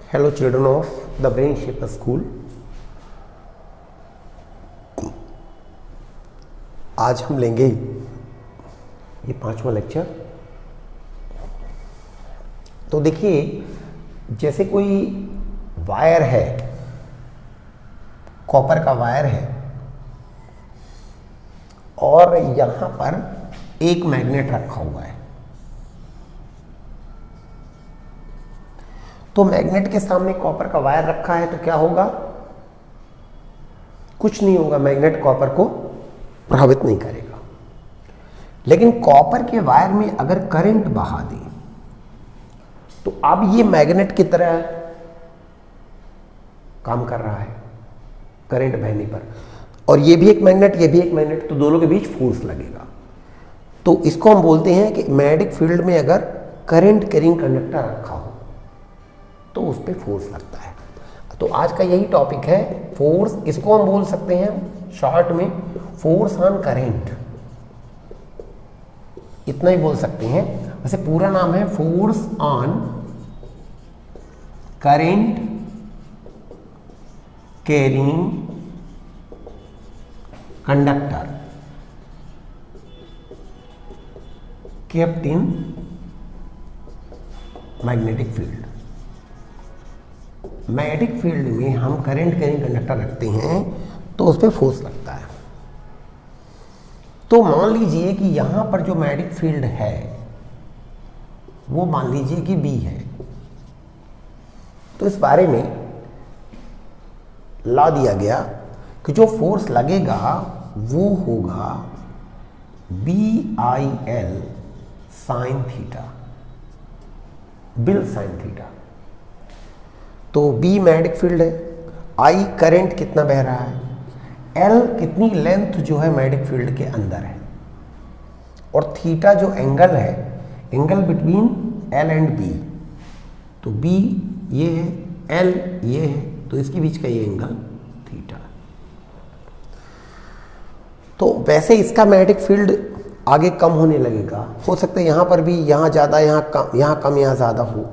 Hello children of the Brain Shaper School. आज हम लेंगे ये 5वां लेक्चर। तो देखिए, जैसे कोई वायर है, कॉपर का वायर है और यहाँ पर एक मैग्नेट रखा हुआ है। तो मैग्नेट के सामने कॉपर का वायर रखा है तो क्या होगा? कुछ नहीं होगा, मैग्नेट कॉपर को प्रभावित नहीं करेगा। लेकिन कॉपर के वायर में अगर करंट बहा दें तो अब ये मैग्नेट की तरह काम कर रहा है करंट बहने पर, और ये भी एक मैग्नेट, ये भी एक मैग्नेट, तो दोनों के बीच फोर्स लगेगा। तो इसको हम बोलते हैं कि मैग्नेटिक फील्ड में अगर करंट कैरिंग कंडक्टर रखा हो तो उस पर फोर्स लगता है। तो आज का यही टॉपिक है, फोर्स। इसको हम बोल सकते हैं शॉर्ट में फोर्स ऑन करंट, इतना ही बोल सकते हैं। वैसे पूरा नाम है force on current carrying conductor kept in magnetic field. Magnetic field में हम करंट कैरिंग कंडक्टर रखते हैं तो उस पर फोर्स लगता है। तो मान लीजिए कि यहां पर जो मैग्नेटिक फील्ड है वो मान लीजिए कि B है। तो इस बारे में ला दिया गया कि जो फोर्स लगेगा वो होगा BIL sine theta, bill sine theta. तो B मैग्नेटिक फील्ड है, I करंट कितना बह रहा है, L कितनी लेंथ जो है मैग्नेटिक फील्ड के अंदर है, और थीटा जो एंगल है, angle between L and B। तो B ये है, L ये है, तो इसके बीच का ये एंगल थीटा। तो वैसे इसका मैग्नेटिक फील्ड आगे कम होने लगेगा, हो सकता है यहाँ पर भी, यहाँ ज़्यादा, यहाँ कम, यहाँ ज़्यादा हो,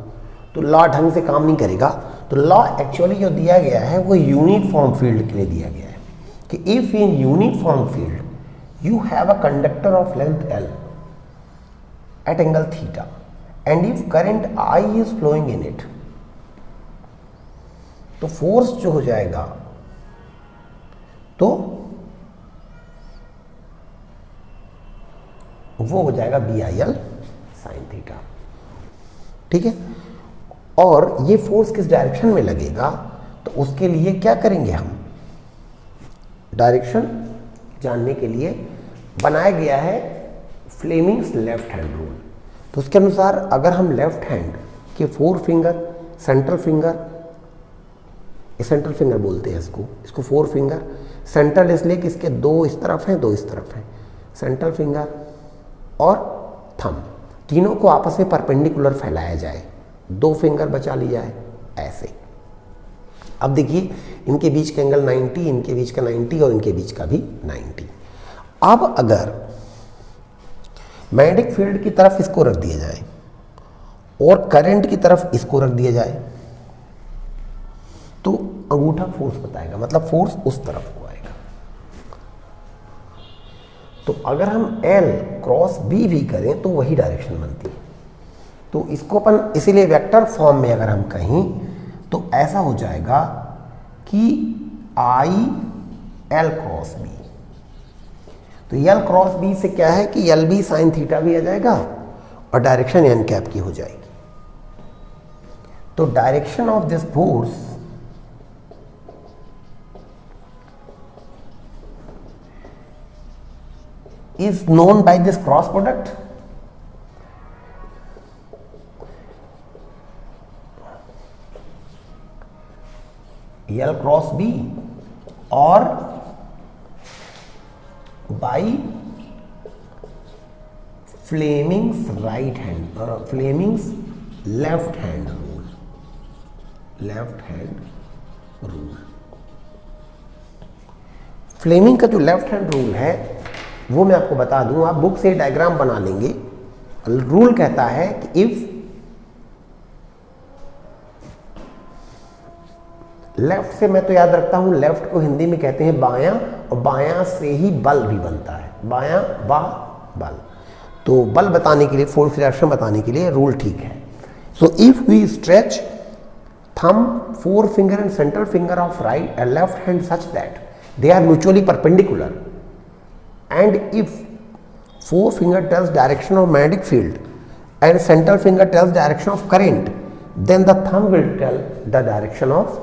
तो लॉ ढंग से काम नहीं करेगा। तो लॉ एक्चुअली जो दिया गया है वो यूनिफॉर्म फील्ड के लिए दिया गया है कि if in uniform field you have a conductor of length L at angle theta and if current I is flowing in it, तो फोर्स जो हो जाएगा तो वो हो जाएगा BIL साइन थीटा। ठीक है। और ये फोर्स किस डायरेक्शन में लगेगा, तो उसके लिए क्या करेंगे हम, डायरेक्शन जानने के लिए बनाया गया है फ्लेमिंग्स लेफ्ट हैंड रूल। तो उसके अनुसार अगर हम लेफ्ट हैंड के 4 फिंगर, सेंट्रल फिंगर बोलते हैं इसको 4 फिंगर, सेंट्रल इसलिए कि इसके 2 इस तरफ हैं, 2 इस तरफ हैं, सेंट्रल फिंगर और थंब, तीनों को आपस में परपेंडिकुलर फैलाया जाए, 2 फिंगर बचा लिया है ऐसे। अब देखिए, इनके बीच का एंगल 90, इनके बीच का 90 और इनके बीच का भी 90। अब अगर मैग्नेटिक फील्ड की तरफ इसको रख दिया जाए और करंट की तरफ इसको रख दिया जाए तो अंगूठा फोर्स बताएगा, मतलब फोर्स उस तरफ को आएगा। तो अगर हम L क्रॉस B भी करें तो वही डायरेक्शन बनती है। तो इसको अपन इसीलिए वेक्टर फॉर्म में अगर हम कहें तो ऐसा हो जाएगा कि I L क्रॉस B। तो L क्रॉस B से क्या है कि LB साइन थीटा भी आ जाएगा और डायरेक्शन n कैप की हो जाएगी। तो direction of this force is known by this cross product, L cross B, or by Fleming's right hand or Fleming's left hand rule, Fleming का जो लेफ्ट हैंड रूल है वो मैं आपको बता दूं, आप बुक से डायग्राम बना लेंगे। रूल कहता है कि इफ लेफ्ट से मैं तो याद रखता हूँ, लेफ्ट को हिंदी में कहते हैं बायां, और बायां से ही बल भी बनता है, बायां बा बल। तो बल बताने के लिए, फोर्स डायरेक्शन बताने के लिए रूल ठीक है। So if we stretch thumb, forefinger and central finger of right and left hand such that they are mutually perpendicular, and if forefinger tells direction of magnetic field and central finger tells direction of current, then the thumb will tell the direction of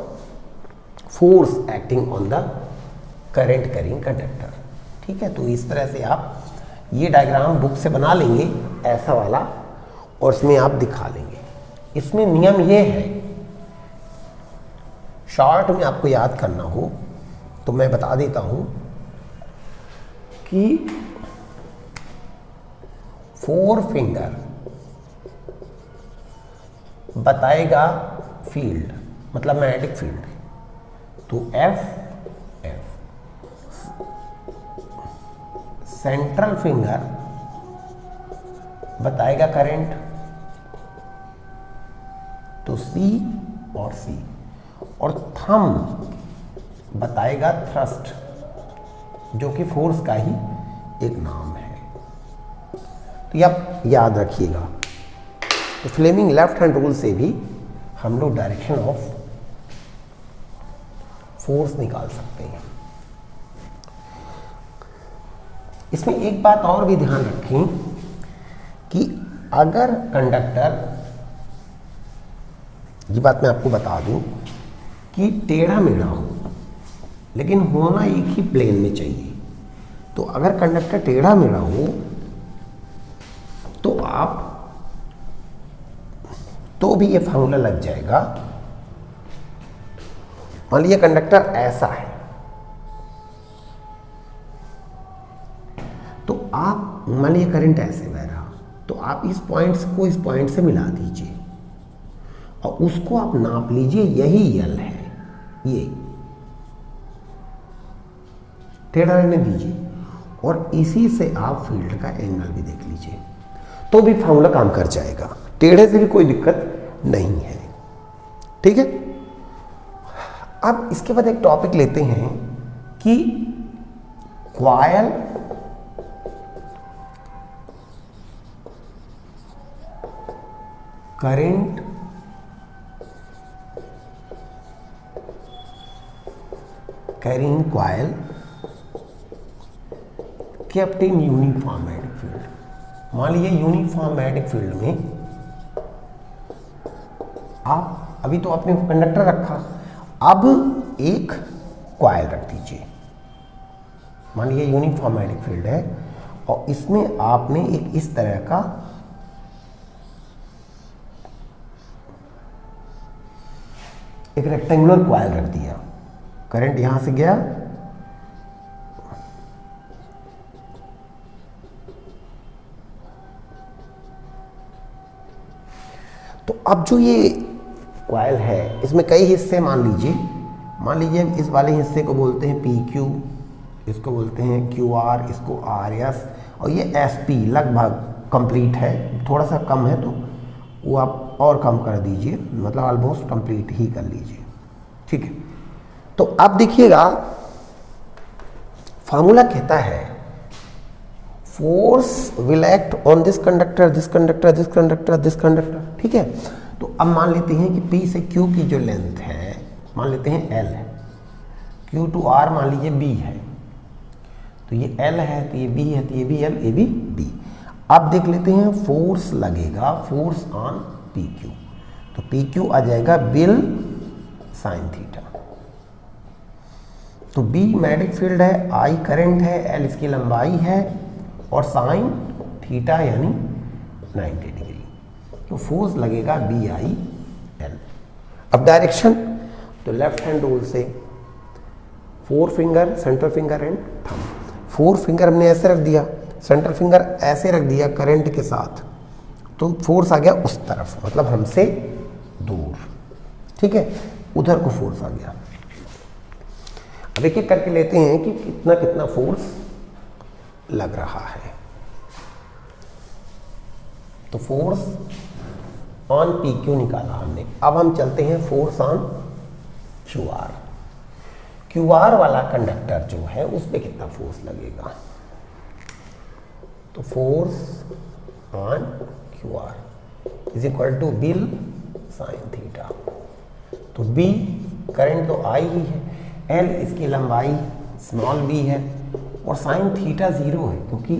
force acting on the current carrying conductor। ठीक है, तो इस तरह से आप ये diagram book से बना लेंगे ऐसा वाला, और इसमें आप दिखा लेंगे। इसमें नियम ये है, शॉर्ट में आपको याद करना हो तो मैं बता देता हूं कि फोर फिंगर बताएगा फील्ड, मतलब मैग्नेटिक फील्ड, तो एफ एफ। सेंट्रल फिंगर बताएगा करंट, तो सी और सी, और थंब बताएगा थ्रस्ट, जो कि फोर्स का ही एक नाम है। तो ये आप याद रखिएगा। तो फ्लेमिंग लेफ्ट हैंड रूल से भी हम लोग डायरेक्शन ऑफ फोर्स निकाल सकते हैं। इसमें एक बात और भी ध्यान रखें कि अगर कंडक्टर, ये बात मैं आपको बता दूं कि टेढ़ा मेढ़ा हो, लेकिन होना एक ही प्लेन में चाहिए। तो अगर कंडक्टर टेढ़ा मेढ़ा हो तो आप, तो भी ये फार्मूला लग जाएगा। मान लीजिए कंडक्टर ऐसा है, तो आप मान लीजिए करंट ऐसे बह रहा, तो आप इस पॉइंट को इस पॉइंट से मिला दीजिए और उसको आप नाप लीजिए, यही यल है, ये टेढ़ा रहने दीजिए, और इसी से आप फील्ड का एंगल भी देख लीजिए, तो भी फार्मूला काम कर जाएगा। टेढ़े से भी कोई दिक्कत नहीं है। ठीक है, अब इसके बाद एक टॉपिक लेते हैं कि coil current carrying coil kept in uniform magnetic field. मान लीजिए यूनिफॉर्म मैग्नेटिक फील्ड में आप, अभी तो आपने कंडक्टर रखा, अब एक कॉइल रख दीजिए। मान लीजिए यूनिफॉर्म मैग्नेटिक फील्ड है और इसमें आपने एक इस तरह का एक रेक्टेंगुलर कॉइल रख दिया। करंट यहां से गया, तो अब जो ये कॉइल है इसमें कई हिस्से मान लीजिए इस वाले हिस्से को बोलते हैं पी क्यू, इसको बोलते हैं क्यू आर, इसको आर एस, और ये एस पी लगभग कंप्लीट है। थोड़ा सा कम है तो वो आप और कम कर दीजिए, मतलब ऑलमोस्ट कंप्लीट ही कर लीजिए। ठीक है, तो अब देखिएगा फार्मूला कहता है force will act on this conductor, this conductor, this conductor, this conductor. ठीक है, तो अब मान लेते हैं कि P से Q की जो लेंथ है मान लेते हैं L है, Q टू R मान लीजिए B है, तो ये L है, तो ये B है, तो ये भी L, ये भी B। अब देख लेते हैं फोर्स लगेगा, फोर्स ऑन PQ, तो PQ आ जाएगा बिल साइन थीटा। तो B मैग्नेटिक फील्ड है, I करंट है, L इसकी लंबाई है, और साइन थीटा यानी 90 डिग्री, तो फोर्स लगेगा BI/L। अब डायरेक्शन, तो लेफ्ट हैंड रूल से four finger, central finger and thumb. Four finger हमने ऐसे रख दिया, सेंट्रल फिंगर ऐसे रख दिया करंट के साथ, तो फोर्स आ गया उस तरफ, मतलब हमसे दूर। ठीक है, उधर को फोर्स आ गया। अब एक एक करके लेते हैं कि कितना कितना फोर्स लग रहा है। तो फोर्स ऑन PQ निकाला हमने। अब हम चलते हैं फोर्स ऑन क्यू आर वाला कंडक्टर जो है उस पर कितना फोर्स लगेगा, तो force on Q R is equal to B I L sine theta. तो बी करंट तो आई ही है, एल इसकी लंबाई स्मॉल बी है और साइन थीटा 0 है क्योंकि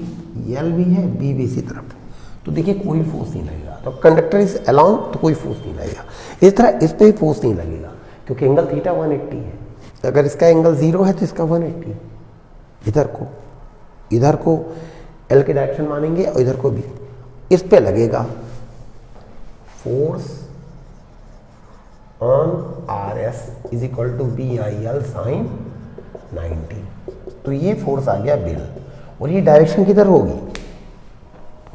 एल भी है बी भी इसी तरफ है। तो देखिए कोई फोर्स नहीं लगेगा, तो कंडक्टर इज अलोंग तो कोई फोर्स नहीं लगेगा। इस तरह इस पे भी फोर्स नहीं लगेगा क्योंकि एंगल थीटा 180 है। अगर इसका एंगल 0 है तो इसका 180 है। इधर को एल के डायरेक्शन मानेंगे और इधर को भी। इस पे लगेगा force on R S is equal to B I L sine 90। तो ये फोर्स आ गया बिल और ये डायरेक्शन किधर होगी,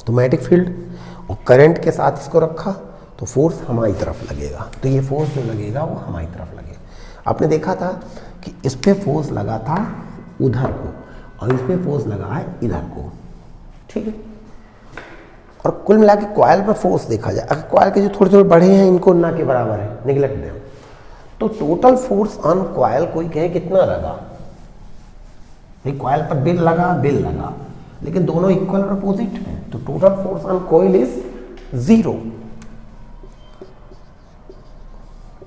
तो मैग्नेटिक फील्ड, और करंट के साथ इसको रखा तो फोर्स हमारी तरफ लगेगा। तो ये फोर्स जो लगेगा वो हमारी तरफ लगेगा। आपने देखा था कि इस पे फोर्स लगा था उधर को और इस पे फोर्स लगा है इधर को, ठीक है। और कुल मिला के कॉइल पर फोर्स देखा जाए, अगर कॉइल के जो थोड़े थोड़े बड़े हैं इनको ना के बराबर है, निगलेक्ट दें, तो टोटल फोर्स ऑन कॉइल कोई कहे कितना लगा, भाई कॉइल पर बिल लगा लेकिन दोनों इक्वल और अपोजिट हैं, तो total force on coil is 0।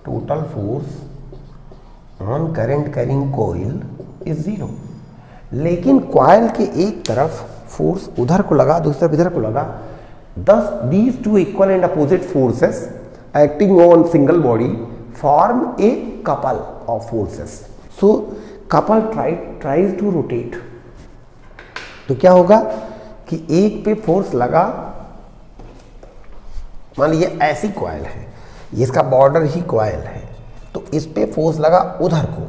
Total force on current carrying coil is 0। लेकिन कॉइल के एक तरफ फोर्स उधर को लगा, दूसरी तरफ इधर को लगा, thus these two equal and opposite forces acting on single body form a couple of forces. So couple tries to rotate. तो क्या होगा कि एक पे फोर्स लगा, मान लीजिए ऐसी कॉइल है, ये इसका बॉर्डर ही कॉइल है, तो इस पे फोर्स लगा उधर को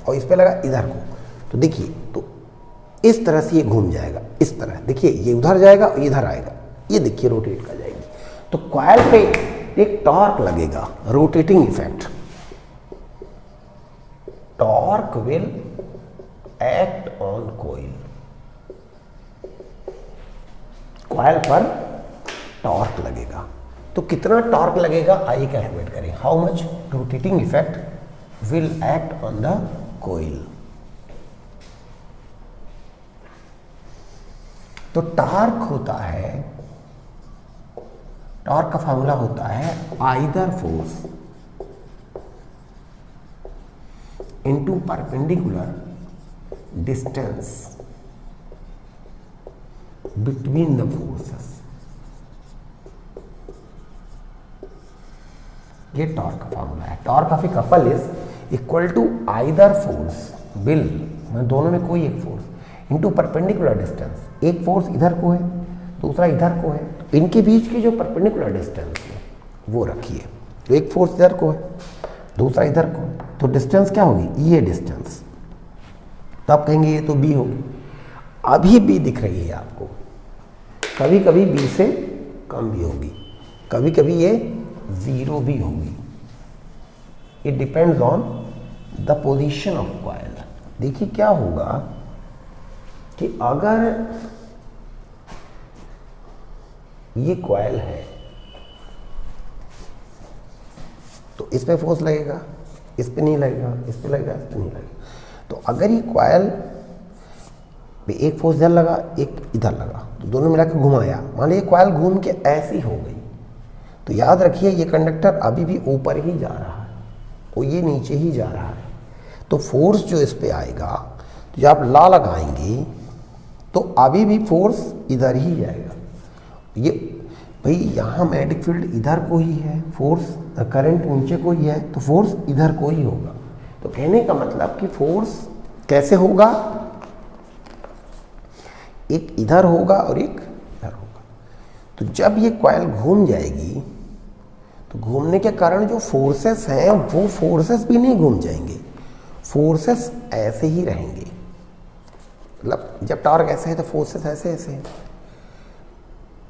और इस पे लगा इधर को। तो देखिए, तो इस तरह से ये घूम जाएगा, इस तरह देखिए ये उधर जाएगा और इधर आएगा, ये देखिए रोटेट कर जाएगी। तो कॉइल पे एक टॉर्क लगेगा, rotating effect. Torque will act on coil. Coil पर टॉर्क लगेगा, तो कितना टॉर्क लगेगा आइए कैलकुलेट करें। How much rotating effect will act on the coil. तो टॉर्क होता है, टॉर्क का फॉर्मूला होता है either force into perpendicular distance between the forces. ये टॉर्क का फॉर्मूला है। Torque of a couple is equal to either force B I L, मतलब दोनों में कोई एक फोर्स, इनटू परपेंडिकुलर डिस्टेंस। एक फोर्स इधर को है, दूसरा इधर को है, तो इनके बीच की जो परपेंडिकुलर डिस्टेंस है वो रखिए। तो एक फोर्स इधर को है, दूसरा इधर को, तो डिस्टेंस क्या होगी, ये डिस्टेंस। तो आप कहेंगे ये तो बी होगी, अभी बी दिख रही है आपको, कभी कभी बी से कम भी होगी, कभी कभी ये 0 भी होगी। It depends on the position of coil. देखिए क्या होगा कि अगर ये कॉइल है तो इस पे फोर्स लगेगा, इस पे नहीं लगेगा, इस पे लगेगा, इस पे नहीं लगेगा। तो अगर ये कॉइल पे एक फोर्स इधर लगा, एक इधर लगा, तो दोनों मिला के घुमाया, मान लीजिए कॉइल घूम के ऐसी हो गई, तो याद रखिए ये कंडक्टर अभी भी ऊपर ही जा रहा है और ये नीचे ही जा रहा है। तो फोर्स जो इस पे आएगा, तो जब आप ला लगाएंगे तो अभी भी फोर्स इधर ही जाएगा। ये भाई यहाँ मैग्नेटिक फील्ड इधर को ही है, फोर्स करंट नीचे को ही है, तो फोर्स इधर को ही होगा। तो कहने का मतलब कि फोर्स कैसे होगा, एक इधर होगा और एक इधर होगा। तो जब ये कॉइल घूम जाएगी तो घूमने के कारण जो फोर्सेस हैं वो फोर्सेस भी नहीं घूम जाएंगे, फोर्सेस ऐसे ही रहेंगे। मतलब जब टॉर्क ऐसे है तो फोर्सेस ऐसे ऐसे हैं,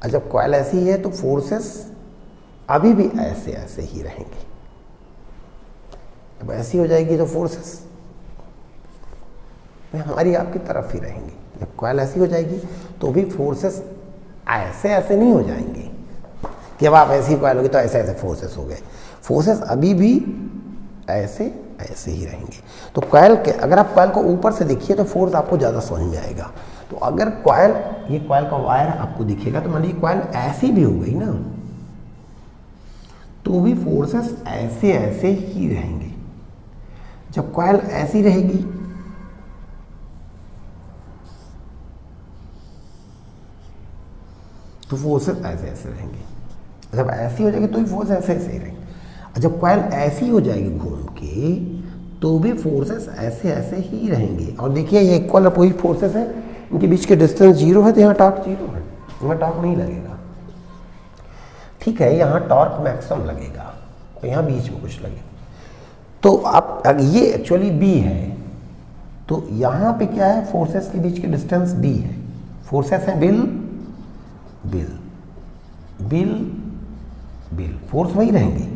और जब कॉइल ऐसी है तो फोर्सेस अभी भी ऐसे ऐसे ही रहेंगे। जब ऐसी हो जाएगी तो फोर्सेस हमारी आपकी तरफ ही रहेंगी। जब कॉइल ऐसी हो जाएगी तो भी फोर्सेस ऐसे ऐसे नहीं हो जाएंगे कि अब आप ऐसी कॉइल होगी तो ऐसे ऐसे फोर्सेस हो गए। फोर्सेस अभी भी ऐसे ऐसे ही रहेंगे। तो कॉइल के अगर आप कॉइल को ऊपर से देखिए तो फोर्स आपको ज़्यादा समझ में आएगा। तो अगर कॉइल, ये कॉइल का वायर आपको दिखेगा, तो मान लीजिए कॉइल ऐसी भी हो गई ना, तो भी फोर्सेस ऐसे ऐसे ही रहेंगे। जब कॉइल ऐसी रहेगी तो फोर्सेस ऐसे ऐसे रहेंगे, जब ऐसी हो जाएगी तो भी फोर्स ऐसे ऐसे ही रहेंगे। जब कॉइल ऐसी हो जाएगी घूम के तो भी फोर्सेस ऐसे ऐसे ही रहेंगे। और देखिए ये इक्वल अपोजिट फोर्सेस है, इनके बीच के डिस्टेंस 0 है, तो यहाँ टॉर्क 0 है, यहाँ टॉर्क नहीं लगेगा। ठीक है, यहाँ टॉर्क मैक्सिमम लगेगा, तो यहाँ बीच में कुछ लगेगा। तो आप ये एक्चुअली B है, तो यहाँ पे क्या है, फोर्सेस के बीच के डिस्टेंस B है। फोर्सेस है bill bill bill bill, force वही रहेंगे।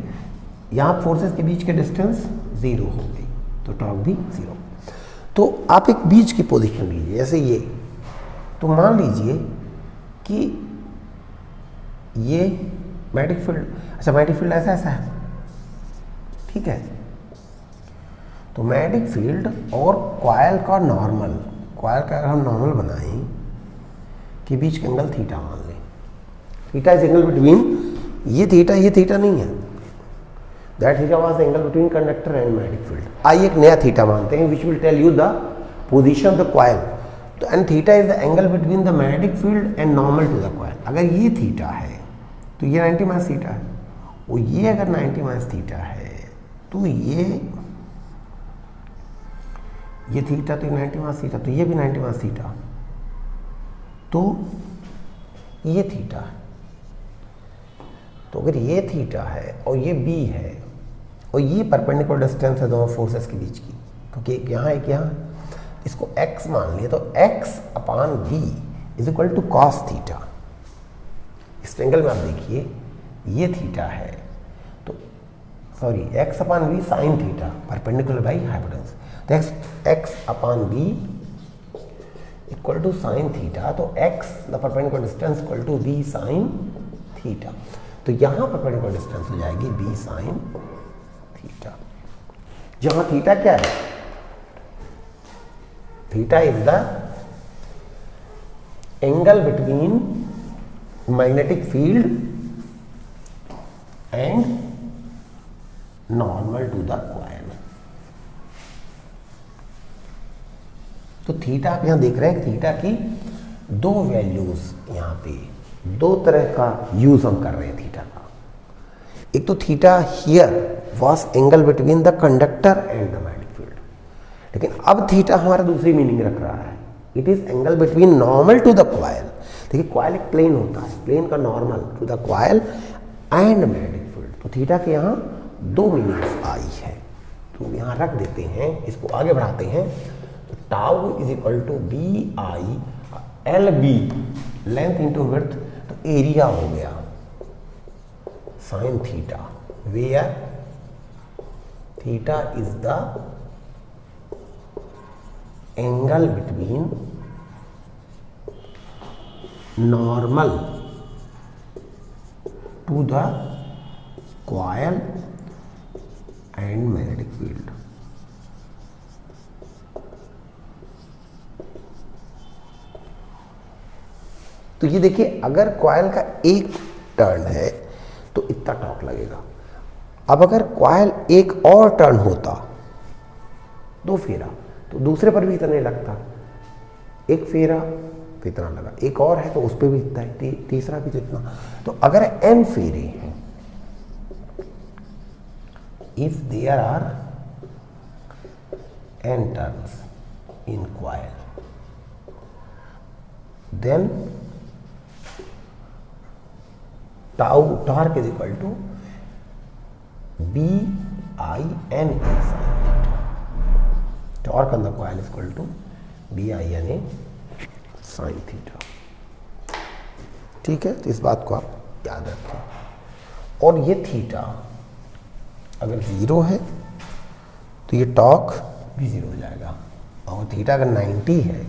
यहाँ फोर्सेस के बीच के डिस्टेंस 0 हो गई, तो टॉर्क भी 0। तो आप एक बीच की पोजीशन लीजिए, जैसे ये, तो मान लीजिए कि ये मैग्नेटिक फील्ड, अच्छा मैग्नेटिक फील्ड ऐसा ऐसा है, ठीक है। तो मैग्नेटिक फील्ड और कॉइल का नॉर्मल, कॉइल का अगर हम नॉर्मल बनाएं कि बीच का एंगल थीटा मान लें, थीटा इज एंगल बिटवीन, ये थीटा नहीं है, that theta was angle between conductor and magnetic field. आइए एक नया थीटा मानते हैं which will tell you the position of the coil. तो and theta is the angle between the magnetic field and normal to the coil. अगर ये theta है तो ये 90 माइनस थीटा है, और ये अगर 90 माइनस थीटा है तो ये थीटा, तो 90 माइनस थीटा, तो ये भी 90 माइनस थीटा, तो ये थीटा है। तो अगर ये थीटा है और ये B है और ये परपेंडिकुलर डिस्टेंस है दोनों फोर्सेस के बीच की, क्योंकि एक यहाँ एक यहाँ, इसको x मान लिया, तो x upon B is equal to cos theta. इस ट्रायंगल में आप देखिए ये थीटा है, तो sorry x upon B sine theta perpendicular by hypotenuse, तो x upon B equal to sine theta, तो x the perpendicular distance equal to B sine theta. तो यहाँ परपेंडिकुलर डिस्टेंस हो जाएगी B साइन थीटा, जहाँ theta क्या है, theta is the angle between magnetic field and normal to the coil. तो theta आप यहां देख रहे हैं, थीटा की दो वैल्यूज, यहां पे दो तरह का यूज हम कर रहे हैं थीटा का। एक तो theta here was angle between the conductor and the magnetic field, लेकिन अब थीटा हमारा दूसरी मीनिंग रख रहा है, it is angle between normal to the coil. देखिए कॉइल एक प्लेन होता है, प्लेन का normal to the coil and magnetic field. तो थीटा के यहाँ दो मीनिंग्स आई है, तो यहाँ रख देते हैं, इसको आगे बढ़ाते हैं। Tau is equal to B I L B, length into width, तो एरिया हो गया sine theta, where theta is the angle between normal to the coil and magnetic field. तो ये देखिए, अगर कॉइल का एक टर्न है तो इतना टॉर्क लगेगा। अब अगर कॉइल एक और टर्न होता, दो फेरा, तो दूसरे पर भी इतना नहीं लगता, एक फेरा तो इतना लगा, एक और है तो उस पर भी इतना है, तीसरा भी जितना। तो अगर n फेरे हैं, if there are n turns in coil, then tau torque is equal to B I N A sine theta. Torque on the coil is equal to B I N A sine theta. ठीक है, तो इस बात को आप याद रखें। और ये थीटा अगर 0 है तो ये टॉर्क भी 0 हो जाएगा, और थीटा अगर 90 है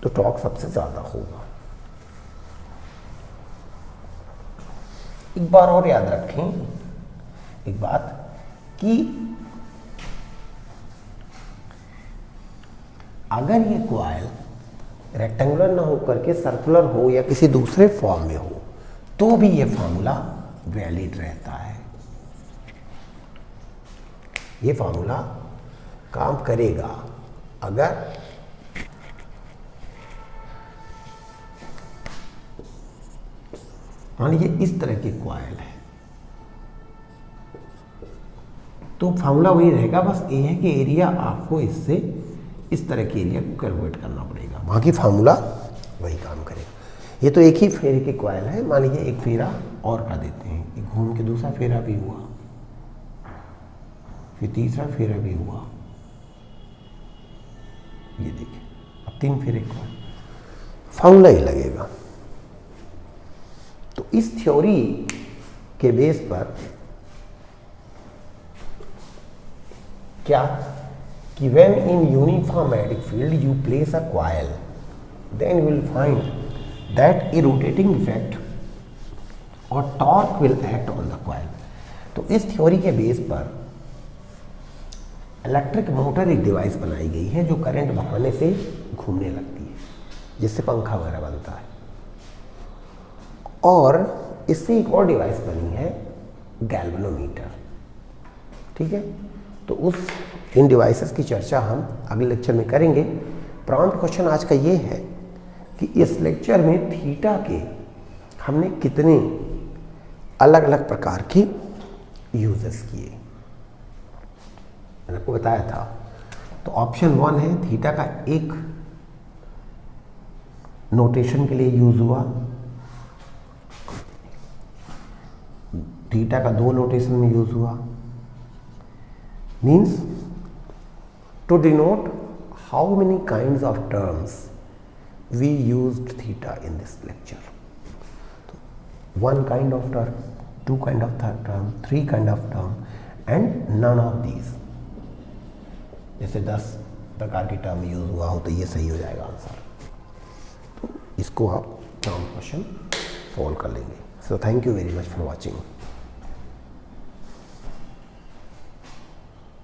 तो टॉर्क सबसे ज़्यादा होगा। एक बार और याद रखें एक बात कि अगर ये कॉइल रेक्टेंगुलर ना हो करके सर्कुलर हो या किसी दूसरे फॉर्म में हो तो भी ये फार्मूला वैलिड रहता है। ये फार्मूला काम करेगा अगर मान लीजिए इस तरह की कॉइल है तो फार्मूला वही रहेगा, बस ये है कि एरिया आपको इससे इस तरह के एरिया को कैलकुलेट करना पड़ेगा, बाकी फार्मूला वही काम करेगा। ये तो एक ही फेरे की कॉइल है, मान लीजिए एक फेरा और कर देते हैं, एक घूम के दूसरा फेरा भी हुआ, फिर तीसरा फेरा भी हुआ, ये देखिए अब 3 फेरे कॉइल, फार्मूला ही लगेगा। तो इस थ्योरी के बेस पर क्या कि when in uniform magnetic field you place a coil, then you will find that a rotating effect or torque will act on the coil। तो इस थ्योरी के बेस पर इलेक्ट्रिक मोटर एक डिवाइस बनाई गई है जो करंट बहाने से घूमने लगती है, जिससे पंखा वगैरह बनता है। और इससे एक और डिवाइस बनी है गैल्वेनोमीटर, ठीक है। तो इन डिवाइसेस की चर्चा हम अगले लेक्चर में करेंगे। प्रॉम्प्ट क्वेश्चन आज का ये है कि इस लेक्चर में थीटा के हमने कितने अलग अलग प्रकार के यूजेस किए, मैंने आपको बताया था। तो ऑप्शन 1 है थीटा का एक नोटेशन के लिए यूज हुआ, थीटा का 2 नोटेशन में यूज हुआ, means to denote how many kinds of terms we used theta in this lecture। 1 kind of term, 2 kind of term, 3 kind of term and none of these। जैसे 10 प्रकार की term use हुआ हो तो ये सही हो जाएगा आंसर। तो इसको आप टर्म क्वेश्चन सॉल्व कर लेंगे। So thank you very much for watching.